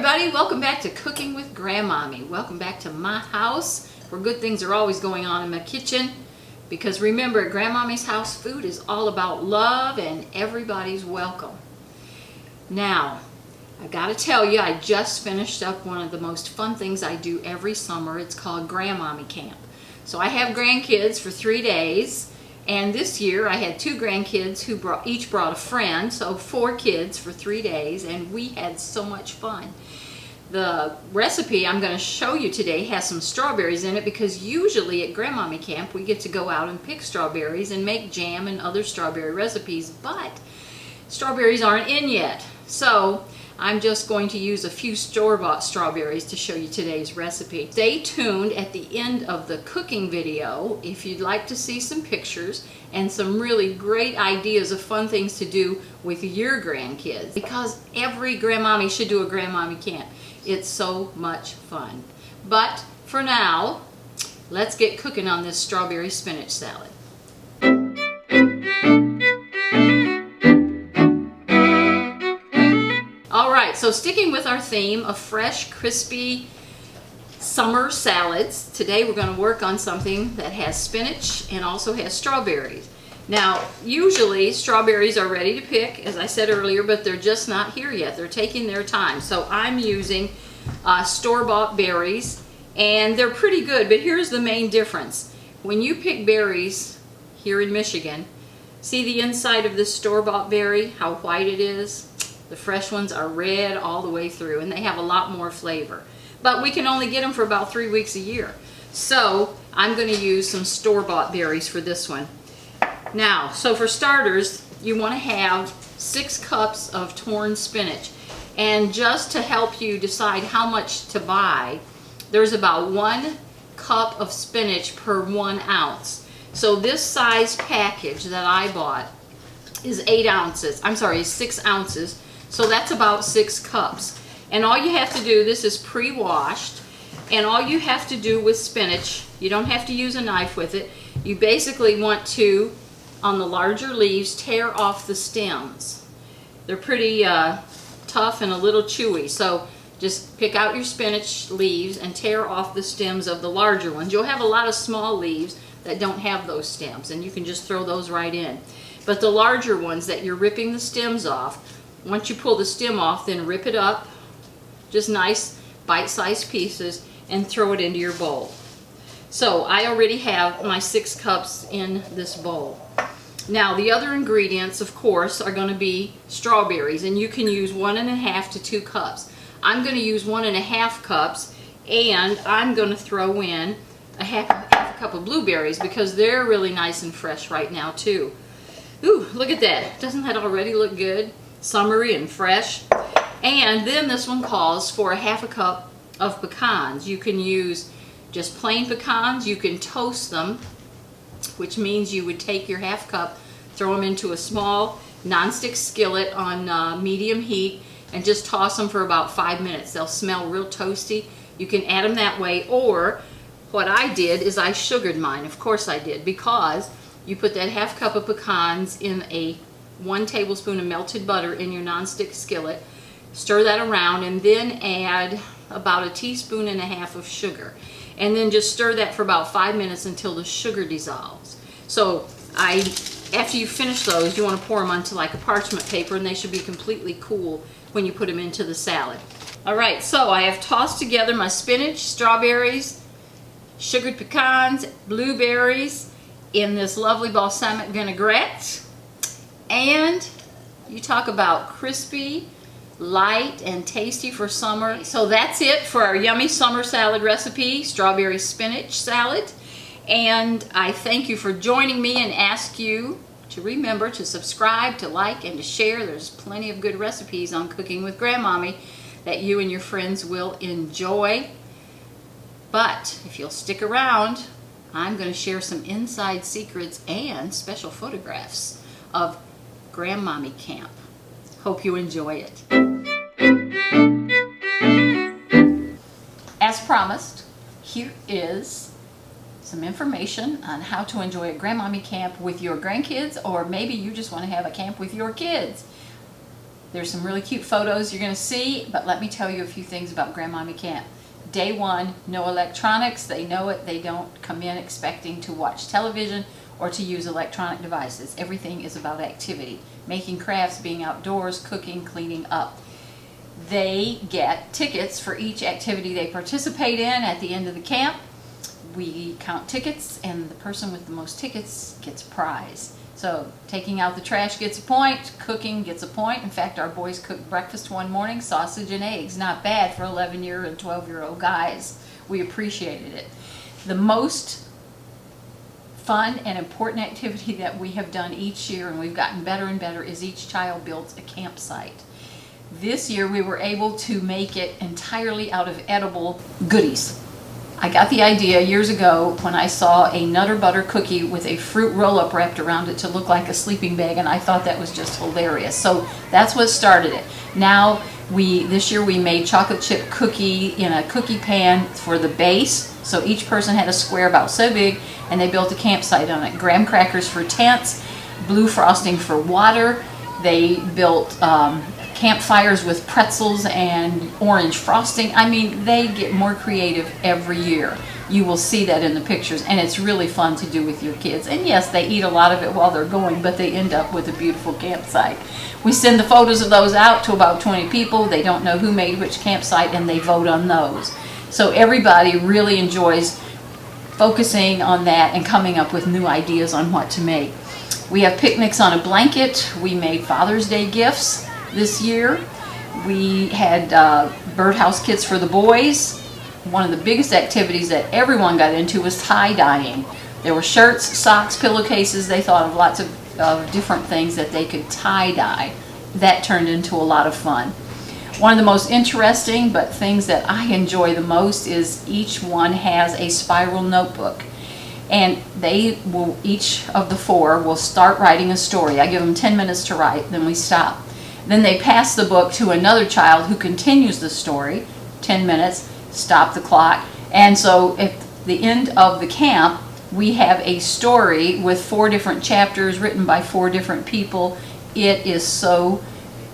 everybody, welcome back to Cooking with Grandmommy. Welcome back to my house where good things are always going on in my kitchen. Because remember, at Grandmommy's house, food is all about love and everybody's welcome. Now, I gotta tell you, I just finished up one of the most fun things I do every summer. It's called Granmommy Camp. So I have grandkids for 3 days. And this year I had 2 grandkids who each brought a friend, so 4 kids for 3 days, and we had so much fun. The recipe I'm going to show you today has some strawberries in it because usually at Granmommy Camp we get to go out and pick strawberries and make jam and other strawberry recipes, but strawberries aren't in yet. So I'm just going to use a few store-bought strawberries to show you today's recipe. Stay tuned at the end of the cooking video if you'd like to see some pictures and some really great ideas of fun things to do with your grandkids, because every grandmommy should do a Granmommy Camp. It's so much fun. But for now, let's get cooking on this strawberry spinach salad. Alright, so sticking with our theme of fresh, crispy summer salads, today we're going to work on something that has spinach and also has strawberries. Now, usually strawberries are ready to pick, as I said earlier, but they're just not here yet. They're taking their time. So I'm using store-bought berries, and they're pretty good, but here's the main difference. When you pick berries here in Michigan, see the inside of this store-bought berry, how white it is? The fresh ones are red all the way through, and they have a lot more flavor. But we can only get them for about 3 weeks a year. So I'm going to use some store-bought berries for this one. Now, so for starters, you want to have 6 cups of torn spinach. And just to help you decide how much to buy, there's about 1 cup of spinach per 1 ounce. So this size package that I bought is 6 ounces. So that's about 6 cups. And all you have to do, this is pre-washed, and all you have to do with spinach, you don't have to use a knife with it, you basically want to, on the larger leaves, tear off the stems. They're pretty tough and a little chewy, so just pick out your spinach leaves and tear off the stems of the larger ones. You'll have a lot of small leaves that don't have those stems, and you can just throw those right in. But the larger ones that you're ripping the stems off, once you pull the stem off, then rip it up, just nice bite-sized pieces, and throw it into your bowl. So I already have my 6 cups in this bowl. Now the other ingredients, of course, are going to be strawberries, and you can use 1.5 to 2 cups. I'm going to use 1.5 cups, and I'm going to throw in a half a cup of blueberries because they're really nice and fresh right now too. Ooh, look at that. Doesn't that already look good? Summery and fresh. And then this one calls for a half a cup of pecans. You can use just plain pecans. You can toast them, which means you would take your half cup, throw them into a small nonstick skillet on medium heat, and just toss them for about 5 minutes. They'll smell real toasty. You can add them that way, or what I did is I sugared mine. Of course I did, because you put that half cup of pecans in a 1 tablespoon of melted butter in your nonstick skillet, stir that around, and then add about 1.5 teaspoons of sugar. And then just stir that for about 5 minutes until the sugar dissolves. So after you finish those, you want to pour them onto like a parchment paper, and they should be completely cool when you put them into the salad. Alright, so I have tossed together my spinach, strawberries, sugared pecans, blueberries in this lovely balsamic vinaigrette. And you talk about crispy, light, and tasty for summer. So that's it for our yummy summer salad recipe, strawberry spinach salad. And I thank you for joining me and ask you to remember to subscribe, to like, and to share. There's plenty of good recipes on Cooking with Grandmommy that you and your friends will enjoy. But if you'll stick around, I'm going to share some inside secrets and special photographs of Granmommy Camp. Hope you enjoy it. As promised, here is some information on how to enjoy a Granmommy Camp with your grandkids, or maybe you just want to have a camp with your kids. There's some really cute photos you're going to see, but let me tell you a few things about Granmommy Camp. Day one, no electronics. They know it. They don't come in expecting to watch television or to use electronic devices. Everything is about activity. Making crafts, being outdoors, cooking, cleaning up. They get tickets for each activity they participate in at the end of the camp. We count tickets, and the person with the most tickets gets a prize. So taking out the trash gets a point, cooking gets a point. In fact, our boys cooked breakfast one morning, sausage and eggs. Not bad for 11-year and 12-year-old guys. We appreciated it. The most fun and important activity that we have done each year, and we've gotten better and better, is each child builds a campsite. This year we were able to make it entirely out of edible goodies. I got the idea years ago when I saw a Nutter Butter cookie with a fruit roll-up wrapped around it to look like a sleeping bag, and I thought that was just hilarious. So that's what started it. Now this year we made chocolate chip cookie in a cookie pan for the base. So each person had a square about so big, and they built a campsite on it. Graham crackers for tents, blue frosting for water. They built campfires with pretzels and orange frosting. I mean, they get more creative every year. You will see that in the pictures, and it's really fun to do with your kids. And yes, they eat a lot of it while they're going, but they end up with a beautiful campsite. We send the photos of those out to about 20 people. They don't know who made which campsite, and they vote on those. So everybody really enjoys focusing on that and coming up with new ideas on what to make. We have picnics on a blanket. We made Father's Day gifts this year. We had birdhouse kits for the boys. One of the biggest activities that everyone got into was tie-dyeing. There were shirts, socks, pillowcases. They thought of lots of different things that they could tie-dye. That turned into a lot of fun. One of the most interesting but things that I enjoy the most is each one has a spiral notebook. And each of the four will start writing a story. I give them 10 minutes to write, then we stop. Then they pass the book to another child who continues the story, 10 minutes, stop the clock. And so at the end of the camp, we have a story with 4 different chapters written by 4 different people. It is so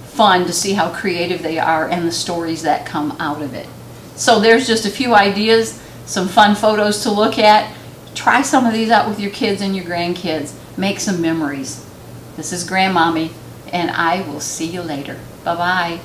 fun to see how creative they are and the stories that come out of it. So there's just a few ideas, some fun photos to look at. Try some of these out with your kids and your grandkids. Make some memories. This is Granmommy, and I will see you later. Bye-bye.